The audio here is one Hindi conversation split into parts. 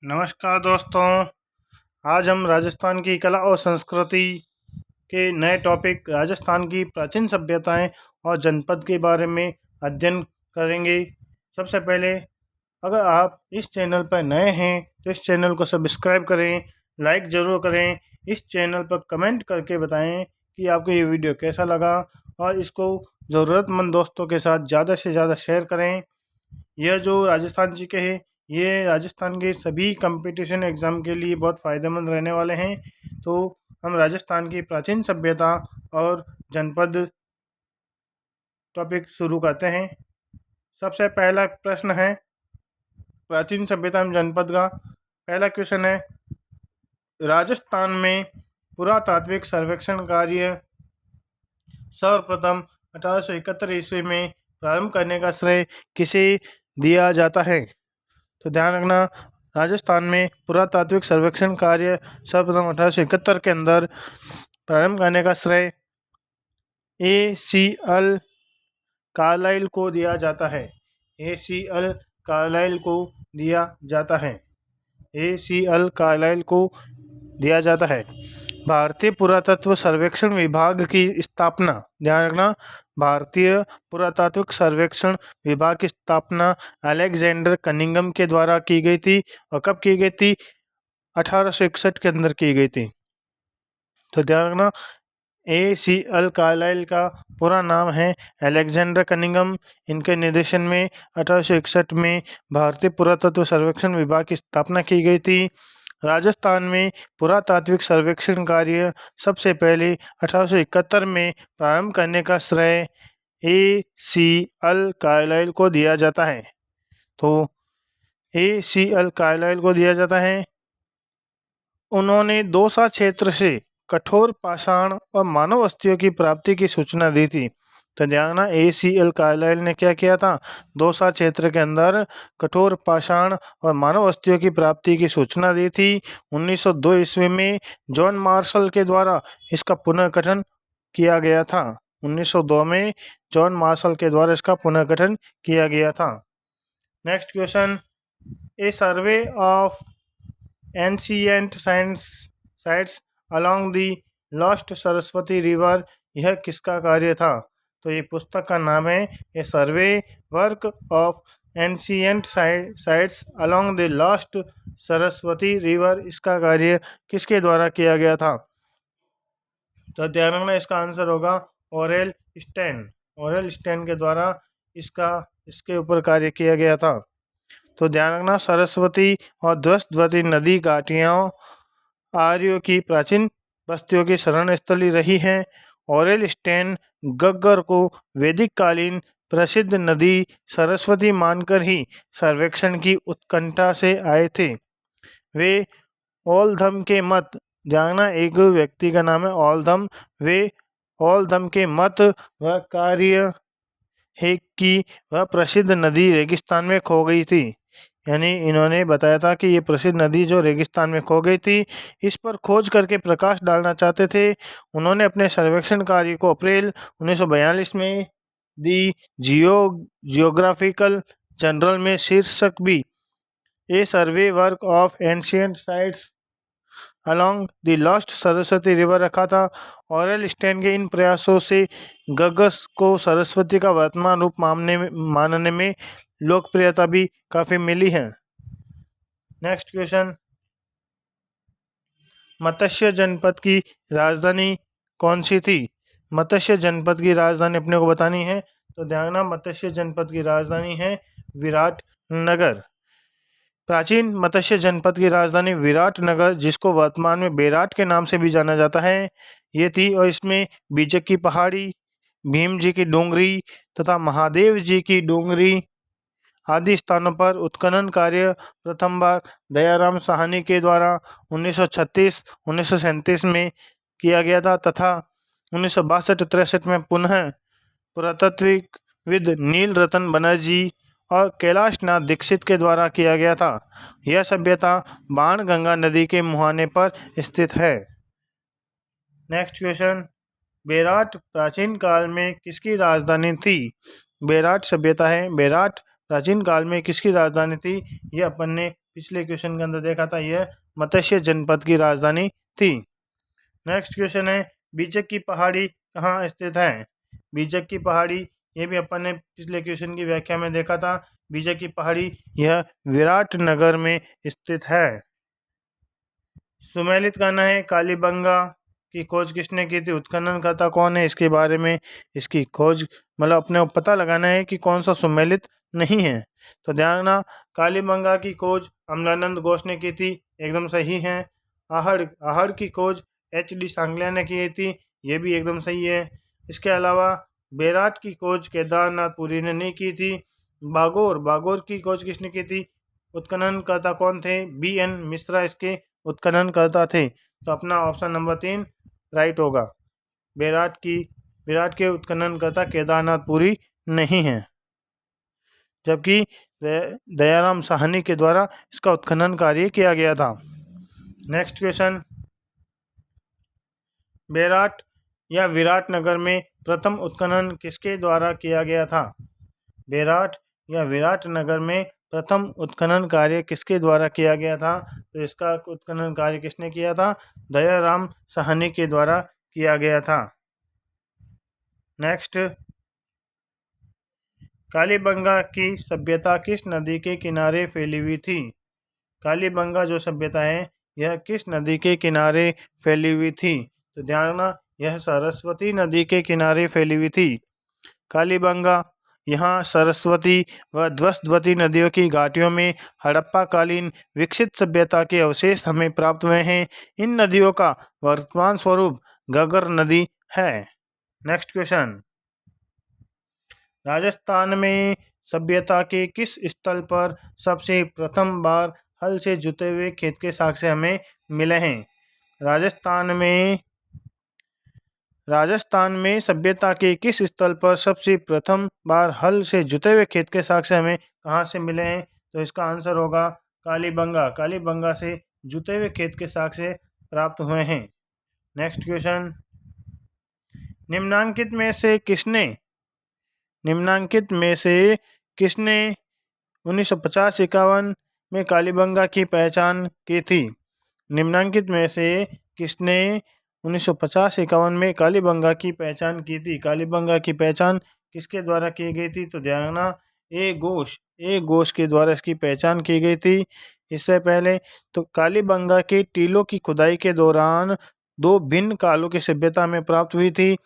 नमस्कार दोस्तों। आज हम राजस्थान की कला और संस्कृति के नए टॉपिक राजस्थान की प्राचीन सभ्यताएं और जनपद के बारे में अध्ययन करेंगे। सबसे पहले, अगर आप इस चैनल पर नए हैं तो इस चैनल को सब्सक्राइब करें, लाइक ज़रूर करें। इस चैनल पर कमेंट करके बताएं कि आपको ये वीडियो कैसा लगा और इसको ज़रूरतमंद दोस्तों के साथ ज़्यादा से ज़्यादा शेयर करें। यह जो राजस्थान जी के हैं, ये राजस्थान के सभी कंपटीशन एग्ज़ाम के लिए बहुत फ़ायदेमंद रहने वाले हैं। तो हम राजस्थान की प्राचीन सभ्यता और जनपद टॉपिक शुरू करते हैं। सबसे पहला प्रश्न है प्राचीन सभ्यता एवं जनपद का। पहला क्वेश्चन है, राजस्थान में पुरातात्विक सर्वेक्षण कार्य सर्वप्रथम 1871 ईस्वी में प्रारंभ करने का श्रेय किसे दिया जाता है? तो ध्यान रखना, राजस्थान में पुरातात्विक सर्वेक्षण कार्य सर्वप्रथम 1871 के अंदर प्रारंभ करने का श्रेय A.C.L. कार्लाइल को दिया जाता है। A.C.L. कार्लाइल को दिया जाता है। A.C.L. कार्लाइल को दिया जाता है। भारतीय पुरातत्व सर्वेक्षण विभाग की स्थापना, ध्यान रखना, भारतीय पुरातात्विक सर्वेक्षण विभाग की स्थापना अलेक्जेंडर कनिंघम के द्वारा की गई थी। और कब की गई थी? 1861 के अंदर की गई थी। तो ध्यान रखना, A.C.L. कार्लाइल का पूरा नाम है अलेक्जेंडर कनिंघम। इनके निर्देशन में 1861 में भारतीय पुरातत्व सर्वेक्षण विभाग की स्थापना की गई थी। राजस्थान में पुरातात्विक सर्वेक्षण कार्य सबसे पहले 1871 में प्रारंभ करने का श्रेय A.C.L. कार्लाइल को दिया जाता है। तो A.C.L. कार्लाइल को दिया जाता है। उन्होंने दौसा क्षेत्र से कठोर पाषाण और मानव अस्थियों की प्राप्ति की सूचना दी थी। तो ध्यान रखना, A.C.L. कार्लाइल ने क्या किया था? दौसा क्षेत्र के अंदर कठोर पाषाण और मानव अस्थियों की प्राप्ति की सूचना दी थी। 1902 ईस्वी में जॉन मार्शल के द्वारा इसका पुनर्गठन किया गया था। 1902 में जॉन मार्शल के द्वारा इसका पुनर्गठन किया गया था। Next question, A survey of ancient sites along the lost Saraswati river, यह किसका कार्य था? तो ये पुस्तक का नाम है a survey work of ancient sites along the lost Saraswati river. इसका कार्य किसके द्वारा किया गया था? तो ध्यान रखना, इसका आंसर होगा ओरेल स्टेन। ओरेल स्टेन के द्वारा इसके ऊपर कार्य किया गया था। तो ध्यान रखना, सरस्वती और ध्वस्तवती नदी घाटियाँ आर्यों की प्राचीन बस्तियों की शरण स्थली रही हैं। ओरेल स्टेन गग्गर को वैदिक कालीन प्रसिद्ध नदी सरस्वती मानकर ही सर्वेक्षण की उत्कंठा से आए थे। वे ओलधम के मत, जानना, एक व्यक्ति का नाम है ओलधम। वे ओलधम के मत व कार्य है कि वह प्रसिद्ध नदी रेगिस्तान में खो गई थी। यानी इन्होंने बताया था कि ये प्रसिद्ध नदी जो रेगिस्तान में खो गई थी, इस पर खोज करके प्रकाश डालना चाहते थे। उन्होंने अपने सर्वेक्षण कार्य को अप्रैल 1942 में दी जियोग्राफिकल जर्नल में शीर्षक भी a survey work of ancient sites along the lost Saraswati river रखा था। ओरेल स्टेन के इन प्रयासों से गगस को सरस्वती का वर्तमान रूप मानने में लोकप्रियता भी काफ़ी मिली है। नेक्स्ट क्वेश्चन, मत्स्य जनपद की राजधानी कौन सी थी? मत्स्य जनपद की राजधानी अपने को बतानी है। तो ध्यान रखना, मत्स्य जनपद की राजधानी है विराटनगर। प्राचीन मत्स्य जनपद की राजधानी विराटनगर, जिसको वर्तमान में बेराट के नाम से भी जाना जाता है, ये थी। और इसमें बीजक की पहाड़ी, भीम जी की डोंगरी तथा महादेव जी की डोंगरी आदि स्थानों पर उत्खनन कार्य प्रथम बार दयाराम साहनी के द्वारा 1936-1937 में किया गया था तथा 1962-63 में पुनः पुरातत्वविद नील रतन बनर्जी और कैलाश नाथ दीक्षित के द्वारा किया गया था। यह सभ्यता बाणगंगा नदी के मुहाने पर स्थित है। नेक्स्ट क्वेश्चन, बेराट प्राचीन काल में किसकी राजधानी थी? बेराट सभ्यता है, बेराट प्राचीन काल में किसकी राजधानी थी? यह अपन ने पिछले क्वेश्चन के अंदर देखा था, यह मत्स्य जनपद की राजधानी थी। नेक्स्ट क्वेश्चन है, बीजक की पहाड़ी कहाँ स्थित है? बीजक की पहाड़ी, ये भी अपन ने पिछले क्वेश्चन की व्याख्या में देखा था। बीजक की पहाड़ी यह विराटनगर में स्थित है। सुमेलित कहना है कालीबंगा की खोज किसने की थी? उत्खननकर्ता कौन है? इसके बारे में इसकी खोज मतलब अपने को पता लगाना है कि कौन सा सुमेलित नहीं है। तो ध्यान रखना, कालीबंगा की खोज अमलानंद घोष ने की थी, एकदम सही है। आहड़ की खोज HD सांगलिया ने की थी, ये भी एकदम सही है। इसके अलावा बेराट की खोज केदारनाथ पुरी ने नहीं की थी। बागोर की खोज किसने की थी? उत्खननकर्ता कौन थे? BN मिश्रा इसके उत्खननकर्ता थे। तो अपना ऑप्शन नंबर 3 राइट होगा। बेराट के उत्खननकर्ता केदारनाथ पुरी नहीं है, जबकि दयाराम साहनी के द्वारा इसका उत्खनन कार्य किया गया था। नेक्स्ट क्वेश्चन, बेराट या विराटनगर में प्रथम उत्खनन किसके द्वारा किया गया था? बेराट या विराटनगर में प्रथम उत्खनन कार्य किसके द्वारा किया गया था? तो इसका उत्खनन कार्य किसने किया था? दयाराम साहनी के द्वारा किया गया था। नेक्स्ट, कालीबंगा की सभ्यता किस नदी के किनारे फैली हुई थी? कालीबंगा जो सभ्यता है यह किस नदी के किनारे फैली हुई थी? तो ध्यान रखना, यह सरस्वती नदी के किनारे फैली हुई थी। कालीबंगा यहाँ सरस्वती व ध्वस्तवती नदियों की घाटियों में हड़प्पा कालीन विकसित सभ्यता के अवशेष हमें प्राप्त हुए हैं। इन नदियों का वर्तमान स्वरूप घग्गर नदी है। नेक्स्ट क्वेश्चन, राजस्थान में सभ्यता के किस स्थल पर सबसे प्रथम बार हल से जुते हुए खेत के साक्ष्य हमें मिले हैं? राजस्थान में सभ्यता के किस स्थल पर सबसे प्रथम बार हल से जुते हुए खेत के साक्ष्य हमें कहाँ से मिले हैं? तो इसका आंसर होगा कालीबंगा। कालीबंगा से जुते हुए खेत के साक्ष्य प्राप्त हुए हैं। नेक्स्ट क्वेश्चन, निम्नांकित में से किसने 1950-51 में कालीबंगा की पहचान की थी? निम्नांकित में से किसने 1950-51 में कालीबंगा की पहचान की थी? कालीबंगा की पहचान किसके द्वारा की गई थी? तो ध्यान रखना, ए घोष के द्वारा इसकी पहचान की गई थी। इससे पहले तो कालीबंगा के टीलों की खुदाई के दौरान 2 भिन्न कालों की सभ्यता में प्राप्त हुई थी।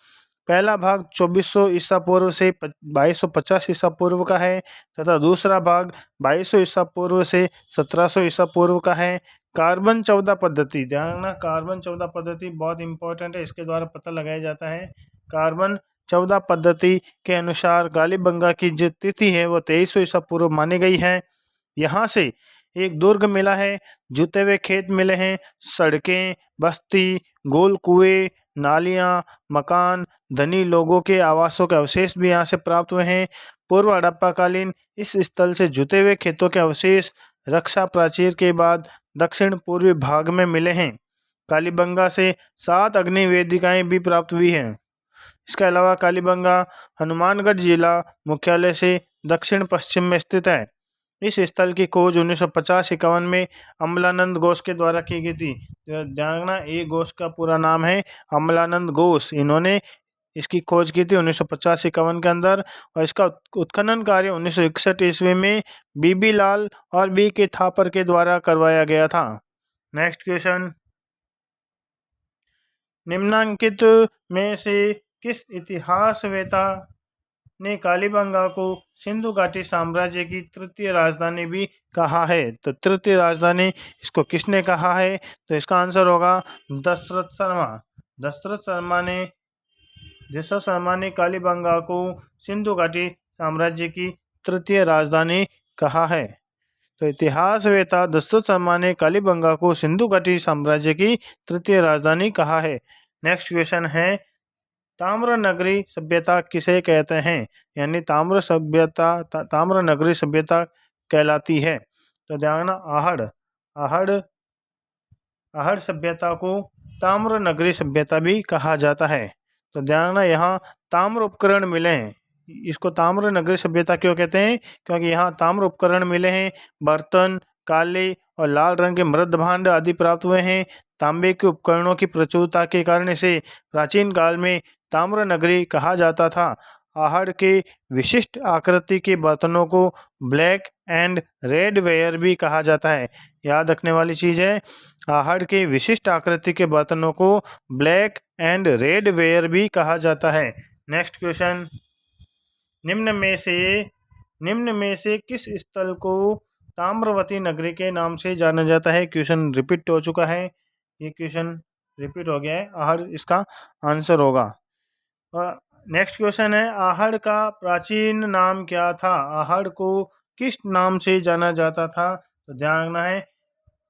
पहला भाग 2400 ईसा पूर्व से 2250 ईसा पूर्व का है तथा दूसरा भाग 2200 ईसा पूर्व से 1700 ईसा पूर्व का है। कार्बन 14 पद्धति, ध्यान रखना, कार्बन 14 पद्धति बहुत इंपॉर्टेंट है, इसके द्वारा पता लगाया जाता है। कार्बन 14 पद्धति के अनुसार कालीबंगा की जो तिथि है वो 2300 ईसा पूर्व मानी गई है। यहाँ से एक दुर्ग मिला है, जुते हुए खेत मिले हैं, सड़कें, बस्ती, गोल कुएं, नालियाँ, मकान, धनी लोगों के आवासों के अवशेष भी यहाँ से प्राप्त हुए हैं। पूर्व हड़प्पाकालीन इस स्थल से जुते हुए खेतों के अवशेष रक्षा प्राचीर के बाद दक्षिण पूर्वी भाग में मिले हैं। कालीबंगा से 7 अग्नि वेदिकाएं भी प्राप्त हुई हैं। इसके अलावा कालीबंगा हनुमानगढ़ जिला मुख्यालय से दक्षिण पश्चिम में स्थित है। इस स्थल की खोज 1950-51 में अमलानंद घोष के द्वारा की गई थी। ध्यान रखना, ए घोष का पूरा नाम है अमलानंद घोष। इन्होंने इसकी खोज की थी 1950-51 के अंदर और इसका उत्खनन कार्य 1961 ईस्वी में बीबी लाल और बी के थापर के द्वारा करवाया गया था। नेक्स्ट क्वेश्चन, निम्नांकित में से किस इतिहासवेता ने कालीबंगा को सिंधु घाटी साम्राज्य की तृतीय राजधानी भी कहा है? तो तृतीय राजधानी इसको किसने कहा है? तो इसका आंसर होगा दशरथ शर्मा। दशरथ शर्मा ने कालीबंगा को सिंधु घाटी साम्राज्य की तृतीय राजधानी कहा है। तो इतिहासवेता दशरथ शर्मा ने कालीबंगा को सिंधु घाटी साम्राज्य की तृतीय राजधानी कहा है। नेक्स्ट क्वेश्चन है, ताम्र नगरी सभ्यता किसे कहते हैं? यानी ताम्र नगरी सभ्यता कहलाती है। तो ध्यान रखना, आहड़ सभ्यता को ताम्र नगरी सभ्यता भी कहा जाता है। तो ध्यान रखना, यहाँ ताम्र उपकरण मिले हैं। इसको ताम्र नगरी सभ्यता क्यों कहते हैं? क्योंकि यहाँ ताम्र उपकरण मिले हैं, बर्तन, काले और लाल रंग के मृद भांड आदि प्राप्त हुए हैं। तांबे के उपकरणों की प्रचुरता के कारण इसे प्राचीन काल में ताम्र नगरी कहा जाता था। आहड़ के विशिष्ट आकृति के बर्तनों को ब्लैक एंड रेड वेयर भी कहा जाता है। याद रखने वाली चीज है, आहड़ के विशिष्ट आकृति के बर्तनों को ब्लैक एंड रेड वेयर भी कहा जाता है। नेक्स्ट क्वेश्चन, निम्न में से किस स्थल को ताम्रवती नगरी के नाम से जाना जाता है? क्वेश्चन रिपीट हो चुका है, ये क्वेश्चन रिपीट हो गया है। आहड़ इसका आंसर होगा। नेक्स्ट क्वेश्चन है, आहड़ का प्राचीन नाम क्या था? आहड़ को किस नाम से जाना जाता था? तो ध्यान रखना है,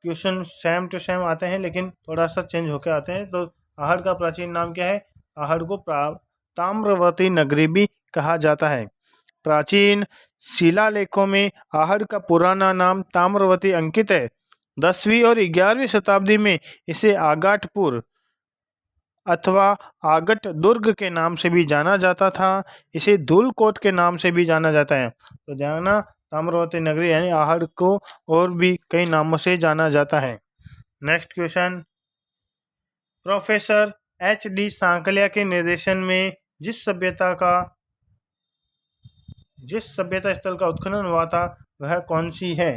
क्वेश्चन सेम टू सेम आते हैं लेकिन थोड़ा सा चेंज होके आते हैं। तो आहड़ का प्राचीन नाम क्या है? आहड़ को ताम्रवती नगरी भी कहा जाता है। प्राचीन शिलालेखों में आहड़ का पुराना नाम ताम्रवती अंकित है। 10वीं और 11वीं शताब्दी में इसे आगाटपुर अथवा आगट दुर्ग के नाम से भी जाना जाता था। इसे धूलकोट के नाम से भी जाना जाता है। तो ध्यान रखना, ताम्रवती नगरी यानी आहड़ को और भी कई नामों से जाना जाता है। Next question, professor H.D. Sankalia के निर्देशन में जिस सभ्यता स्थल का उत्खनन हुआ था वह कौन सी है?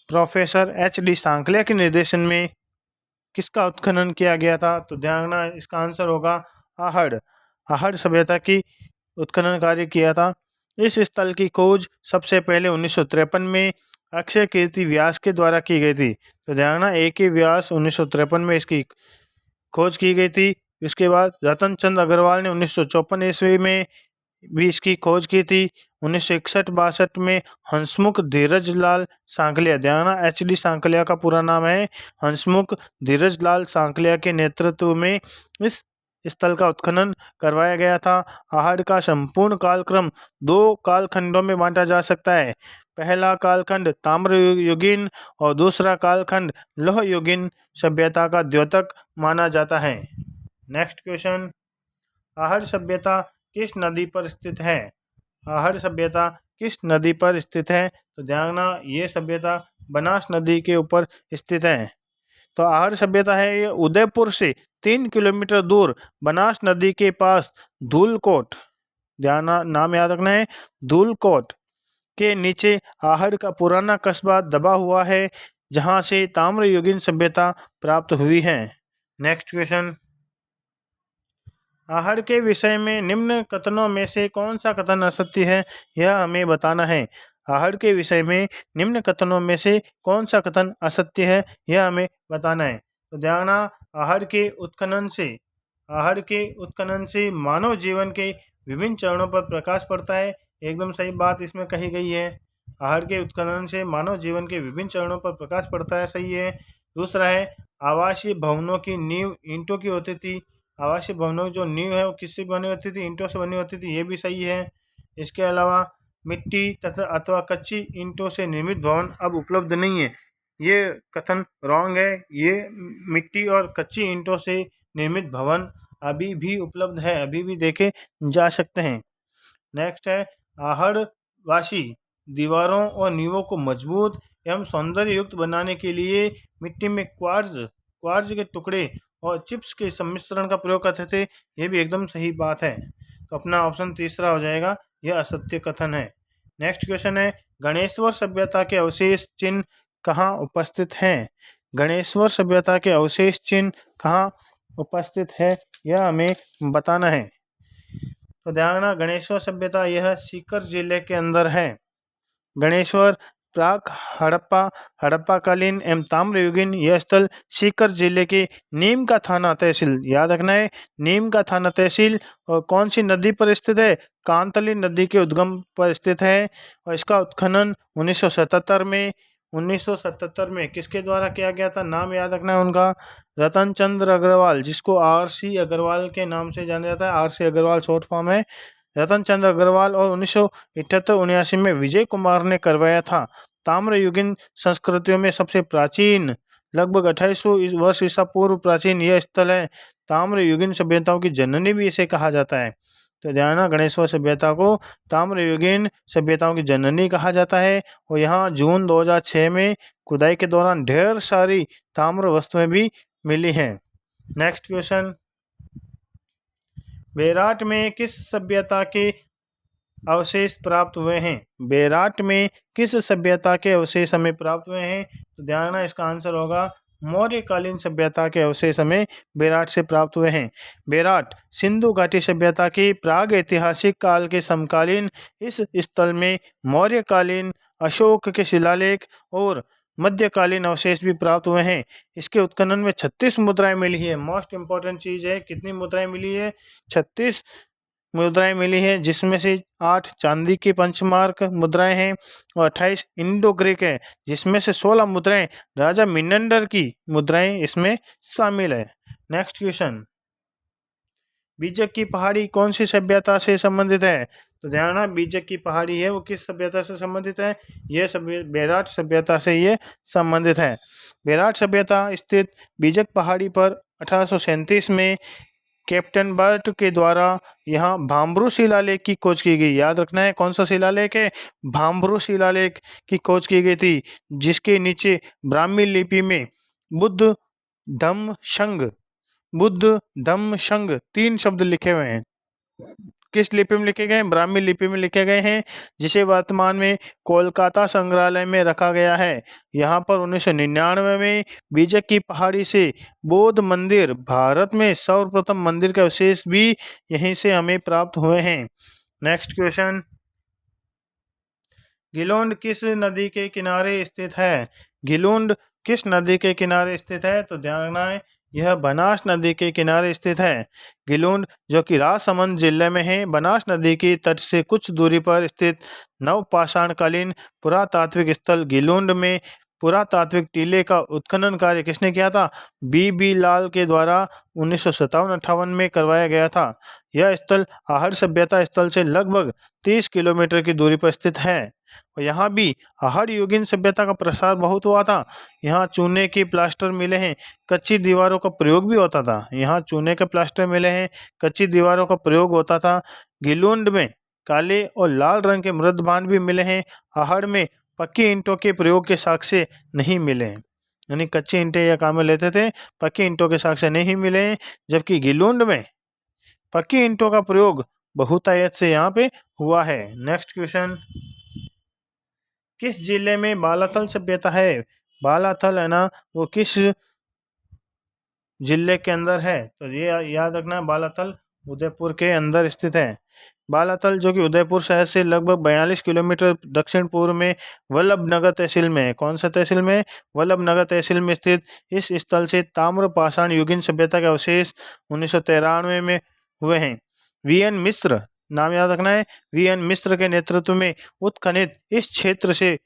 Professor H.D. सांकलिया के निर्देशन में किसका उत्खनन किया गया था? तो ध्यान रखना, इसका आंसर होगा आहड़ सभ्यता की उत्खनन कार्य किया था। इस स्थल की खोज सबसे पहले 1953 में अक्षय कीर्ति व्यास के द्वारा की गई थी। तो ध्यान रखना, A.K. व्यास 1953 में इसकी खोज की गई थी। इसके बाद रतन चंद अग्रवाल ने 1954 ईस्वी में भी इसकी खोज की थी। 1961-62 में हंसमुख धीरजलाल सांकलिया, ध्यान रखना, H.D. सांकलिया का पूरा नाम है हंसमुख धीरजलाल सांकलिया के नेतृत्व में इस स्थल का उत्खनन करवाया गया था। आहड़ का संपूर्ण कालक्रम 2 कालखंडों में बांटा जा सकता है। पहला कालखंड ताम्रयुगीन और दूसरा कालखंड लौहयुगीन सभ्यता का द्योतक माना जाता है। नेक्स्ट क्वेश्चन, आहड़ सभ्यता किस नदी पर स्थित है? आहड़ सभ्यता किस नदी पर स्थित है? तो ध्यान रखना, ये सभ्यता बनास नदी के ऊपर स्थित है। तो आहड़ सभ्यता है ये उदयपुर से 3 किलोमीटर दूर बनास नदी के पास धूलकोट, ध्यान नाम याद रखना है, धूलकोट के नीचे आहड़ का पुराना कस्बा दबा हुआ है, जहां से ताम्रयुगीन सभ्यता प्राप्त हुई है। नेक्स्ट क्वेश्चन, आहड़ के विषय में निम्न कथनों में से कौन सा कथन असत्य है? यह हमें बताना है। आहड़ के विषय में निम्न कथनों में से कौन सा कथन असत्य है, यह हमें बताना है। तो ध्यान रखना, आहड़ के उत्खनन से मानव जीवन के विभिन्न चरणों पर प्रकाश पड़ता है। एकदम सही बात इसमें कही गई है। आहड़ के उत्खनन से मानव जीवन के विभिन्न चरणों पर प्रकाश पड़ता है, सही है। दूसरा है, आवासीय भवनों की नींव ईंटों की होती थी। आवासीय भवनों की जो नींव है वो किससे बनी होती थी? ईंटों से बनी होती थी, ये भी सही है। इसके अलावा मिट्टी तथा अथवा कच्ची ईंटों से निर्मित भवन अब उपलब्ध नहीं है, ये कथन रॉन्ग है। ये मिट्टी और कच्ची ईंटों से निर्मित भवन अभी भी उपलब्ध है, अभी भी देखे जा सकते हैं। नेक्स्ट है, आहड़ वासी दीवारों और नींवों को मजबूत एवं सौंदर्य युक्त बनाने के लिए मिट्टी में क्वार्ज के टुकड़े और चिप्स के सम्मिश्रण का प्रयोग करते थे, ये भी एकदम सही बात है। तो अपना ऑप्शन तीसरा हो जाएगा, यह असत्य कथन है। नेक्स्ट क्वेश्चन है, गणेश्वर सभ्यता के अवशेष चिन्ह कहाँ उपस्थित हैं? गणेश्वर सभ्यता के अवशेष चिन्ह कहाँ उपस्थित है, यह हमें बताना है। तो ध्यान रखना, गणेश्वर सभ्यता यह सीकर जिले के अंदर है। गणेश्वर प्राक हड़प्पाकालीन एवं ताम्रयुगीन यह स्थल सीकर जिले के नीम का थाना तहसील, याद रखना है, नीम का थाना तहसील और कौन सी नदी पर स्थित है? कांतली नदी के उद्गम पर स्थित है। और इसका उत्खनन 1977 में किसके द्वारा किया गया था? नाम याद रखना है उनका, रतन चंद्र अग्रवाल, जिसको RC अग्रवाल के नाम से जाना जाता है। RC अग्रवाल शॉर्ट फॉर्म है, रतन चंद्र अग्रवाल। और 1978-79 में विजय कुमार ने करवाया था। ताम्रयुगीन संस्कृतियों में सबसे प्राचीन, लगभग 2800 वर्ष ईसा पूर्व प्राचीन यह स्थल है। ताम्रयुगीन सभ्यताओं की जननी भी इसे कहा जाता है। तो ध्यान रखना, गणेश्वर सभ्यता को ताम्रयुगीन सभ्यताओं की जननी कहा जाता है। और यहाँ जून 2006 में खुदाई के दौरान ढेर सारी ताम्र वस्तुएं भी मिली हैं। नेक्स्ट क्वेश्चन, बेराट में किस सभ्यता के अवशेष प्राप्त हुए हैं? बेराट में किस सभ्यता के अवशेष हमें प्राप्त हुए हैं? तो ध्यान रखना, इसका आंसर होगा मौर्यकालीन सभ्यता के अवशेष हमें बेराट से प्राप्त हुए हैं। बेराट सिंधु घाटी सभ्यता की प्राग ऐतिहासिक काल के समकालीन इस स्थल में मौर्यकालीन, अशोक के शिलालेख और मध्यकालीन अवशेष भी प्राप्त हुए हैं। इसके उत्खनन में 36 मुद्राएं मिली है। मोस्ट इंपॉर्टेंट चीज है, कितनी मुद्राएं मिली है? 36 मुद्राएं मिली हैं, जिसमें से 8 चांदी की पंचमार्क मुद्राएं हैं और 28 इंडो ग्रीक है, जिसमें से 16 मुद्राएं राजा मिनंडर की मुद्राएं इसमें शामिल है। नेक्स्ट क्वेश्चन, बीजक की पहाड़ी कौन सी सभ्यता से संबंधित है? तो ध्यान रखना, बीजक की पहाड़ी है वो किस सभ्यता से संबंधित है? ये बेराट सभ्यता से ये संबंधित है। बेराट सभ्यता स्थित बीजक पहाड़ी पर 1837 में कैप्टन बर्ट के द्वारा यहाँ भाम्ब्रू शिलालेख की खोज की गई। याद रखना है, कौन सा शिलालेख है? भाम्ब्रू शिलालेख की खोज की गई थी, जिसके नीचे ब्राह्मी लिपि में बुद्ध धम्म शंग 3 शब्द लिखे हुए हैं। किस लिपि में लिखे गए हैं? ब्राह्मी लिपि में लिखे गए हैं, जिसे वर्तमान में कोलकाता संग्रहालय में रखा गया है। यहाँ पर 1999 में बीजक की पहाड़ी से बौद्ध मंदिर, भारत में सर्वप्रथम मंदिर के अवशेष भी यहीं से हमें प्राप्त हुए हैं। नेक्स्ट क्वेश्चन, गिलोंड किस नदी के किनारे स्थित है? गिलोंड किस नदी के किनारे स्थित है? तो ध्यान रखना है, यह बनास नदी के किनारे स्थित है। गिलोंड जो कि राजसमंद जिले में है, बनास नदी की तट से कुछ दूरी पर स्थित नवपाषाणकालीन पुरातात्विक स्थल गिलोंड में पुरातात्विक टीले का उत्खनन कार्य किसने किया था? बी लाल के द्वारा 1957-58 में करवाया गया था। यह स्थल आहड़ सभ्यता स्थल से लगभग 30 किलोमीटर की दूरी पर स्थित है। और यहाँ भी आहड़ युगीन सभ्यता का प्रसार बहुत हुआ था। यहाँ चूने के प्लास्टर मिले हैं, कच्ची दीवारों का प्रयोग भी होता था। यहाँ चूने के प्लास्टर मिले हैं, कच्ची दीवारों का प्रयोग होता था। गिलोंड में काले और लाल रंग के मृदबान भी मिले हैं। आहड़ में पक्की ईंटों के प्रयोग के साक्ष्य नहीं मिले हैं, यानी कच्ची ईंटें या काम में लेते थे, पक्की ईंटों के साक्ष्य नहीं मिले हैं। जबकि गिलोंड में पक्की ईंटों का प्रयोग बहुतायत से यहाँ पे हुआ है। नेक्स्ट क्वेश्चन, किस जिले में बालाथल सभ्यता है? बालाथल है ना, वो किस जिले के अंदर है? तो ये याद रखना, बालाथल उदयपुर के अंदर स्थित है। बालाथल जो कि उदयपुर शहर से लगभग 42 किलोमीटर दक्षिण पूर्व में वल्लभनगर तहसील में है। कौन सा तहसील में? वल्लभनगर तहसील में स्थित इस स्थल से ताम्रपाषाण युगीन सभ्यता के अवशेष 1993 में हुए हैं। वीएन मिश्र, नाम याद रखना है, वीएन मिश्र के नेतृत्व में उत्खनित इस क्षेत्र से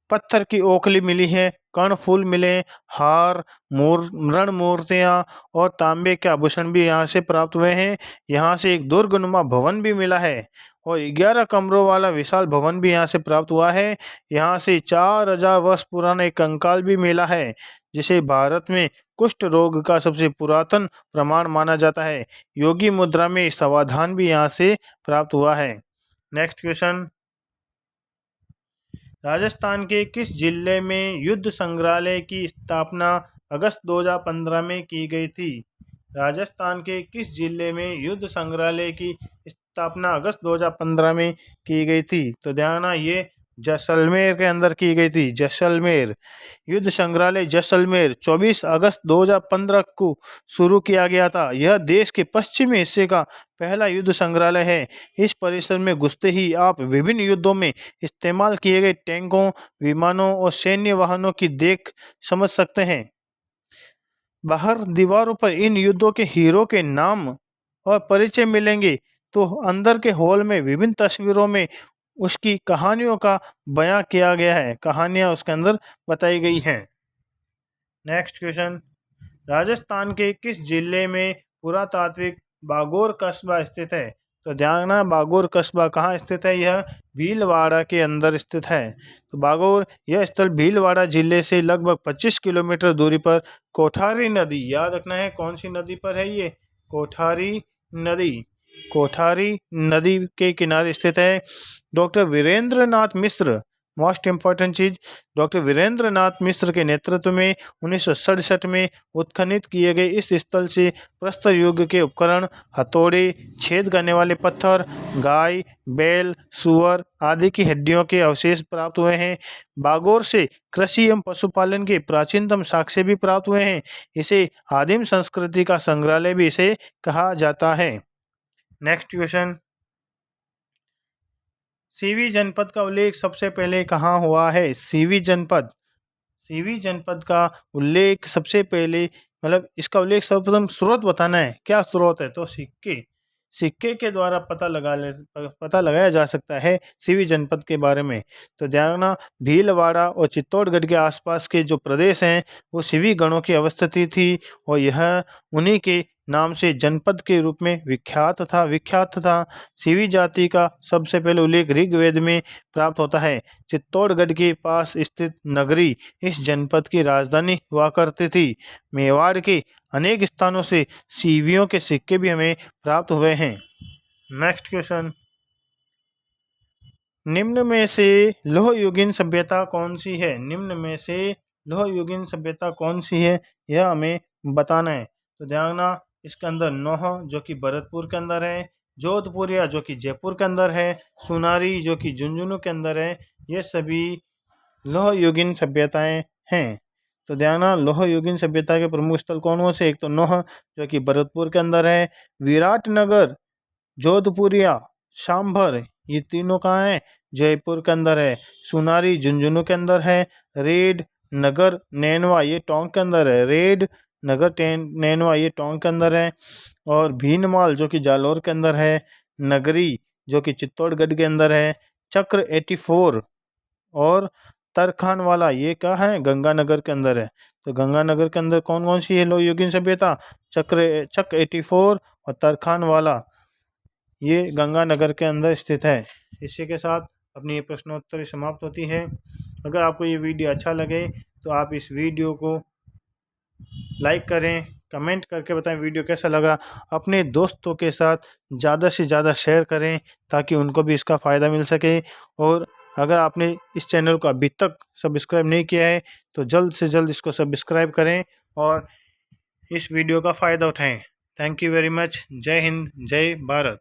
पत्थर की ओखली मिली है, कर्णफूल मिले, हार, मृण मूर्तियाँ और तांबे के आभूषण भी यहाँ से प्राप्त हुए हैं। यहाँ से एक दुर्गनुमा भवन भी मिला है और 11 कमरों वाला विशाल भवन भी यहाँ से प्राप्त हुआ है। यहाँ से 4000 वर्ष पुराना एक कंकाल भी मिला है, जिसे भारत में कुष्ठ रोग का सबसे पुरातन प्रमाण माना जाता है। योगी मुद्रा में समाधान भी यहाँ से प्राप्त हुआ है। नेक्स्ट क्वेश्चन, राजस्थान के किस जिले में युद्ध संग्रहालय की स्थापना अगस्त 2015 में की गई थी? राजस्थान के किस जिले में युद्ध संग्रहालय की स्थापना अगस्त 2015 में की गई थी? तो ध्यान रखना, ये जैसलमेर के अंदर की गई थी। जैसलमेर युद्ध संग्रहालय जैसलमेर 24 अगस्त 2015 को शुरू किया गया था। यह देश के पश्चिमी हिस्से का पहला युद्ध संग्रहालय है। इस परिसर में घुसते ही आप विभिन्न युद्धों में इस्तेमाल किए गए टैंकों, विमानों और सैन्य वाहनों की देख समझ सकते हैं। बाहर दीवारों पर इन युद्धों के हीरो के नाम और परिचय मिलेंगे, तो अंदर के हॉल में विभिन्न तस्वीरों में उसकी कहानियों का बयां किया गया है, कहानियां उसके अंदर बताई गई हैं। नेक्स्ट क्वेश्चन, राजस्थान के किस जिले में पुरातात्विक बागोर कस्बा स्थित है? तो ध्यान रखना, बागोर कस्बा कहाँ स्थित है? यह भीलवाड़ा के अंदर स्थित है। तो बागोर यह स्थल भीलवाड़ा जिले से लगभग 25 किलोमीटर दूरी पर कोठारी नदी, याद रखना है कौन सी नदी पर है ये? कोठारी नदी, कोठारी नदी के किनारे स्थित है। Doctor Virendra Nath Mishra, most important चीज, डॉक्टर वीरेंद्र नाथ मिश्र के नेतृत्व में 1967 में उत्खनित किए गए इस स्थल से प्रस्तर युग के उपकरण, हथौड़े, छेद करने वाले पत्थर, गाय, बैल, सुअर आदि की हड्डियों के अवशेष प्राप्त हुए हैं। बागौर से कृषि एवं पशुपालन के प्राचीनतम साक्ष्य भी प्राप्त हुए हैं। इसे आदिम संस्कृति का संग्रहालय भी इसे कहा जाता है। नेक्स्ट क्वेश्चन, सीवी जनपद का उल्लेख सबसे पहले कहाँ हुआ है? सीवी जनपद का उल्लेख सबसे पहले, मतलब इसका उल्लेख सर्वप्रथम स्रोत बताना है। क्या स्रोत है? तो सिक्के के द्वारा पता लगाया जा सकता है सीवी जनपद के बारे में। तो ध्यान रखना, भीलवाड़ा और चित्तौड़गढ़ के आसपास के जो प्रदेश हैं वो सीवी गणों की अवस्थिति थी और यह उन्हीं के नाम से जनपद के रूप में विख्यात था। सीवी जाति का सबसे पहले उल्लेख ऋग्वेद में प्राप्त होता है। चित्तौड़गढ़ के पास स्थित नगरी इस जनपद की राजधानी हुआ करती थी। मेवाड़ के अनेक स्थानों से सीवियों के सिक्के भी हमें प्राप्त हुए हैं। नेक्स्ट क्वेश्चन, निम्न में से लौह युगीन सभ्यता कौन सी है? निम्न में से लौह युगीन सभ्यता कौन सी है, यह हमें बताना है। तो ध्यान रखना, इसके अंदर नौह जो कि भरतपुर के अंदर है, जोधपुरिया जो कि जयपुर के अंदर है, सुनारी जो कि झुंझुनू के अंदर है, ये सभी लौह युगीन सभ्यताएं हैं। तो ध्यान, लौह युगीन सभ्यता के प्रमुख स्थल कौन से? एक तो नौह जो कि भरतपुर के अंदर है, विराटनगर, जोधपुरिया, सांभर, ये तीनों कहाँ है? जयपुर के अंदर है। सुनारी झुंझुनू के अंदर है। रेड नगर नैनवा ये टोंक के अंदर है। नैनवा ये टोंक के अंदर है। और भीनमाल जो कि जालौर के अंदर है। नगरी जो कि चित्तौड़गढ़ के अंदर है। चक्र 84 और तरखान वाला ये कहाँ है? गंगानगर के अंदर है। तो गंगानगर के अंदर कौन कौन सी है लौह युगीन सभ्यता? चक्र 84 और तरखान वाला, ये गंगानगर के अंदर स्थित है। इसी के साथ अपनी ये प्रश्नोत्तरी समाप्त होती है। अगर आपको ये वीडियो अच्छा लगे तो आप इस वीडियो को लाइक करें, कमेंट करके बताएं वीडियो कैसा लगा। अपने दोस्तों के साथ ज़्यादा से ज़्यादा शेयर करें ताकि उनको भी इसका फ़ायदा मिल सके। और अगर आपने इस चैनल को अभी तक सब्सक्राइब नहीं किया है तो जल्द से जल्द इसको सब्सक्राइब करें और इस वीडियो का फ़ायदा उठाएं। Thank you very much. जय हिंद, जय भारत।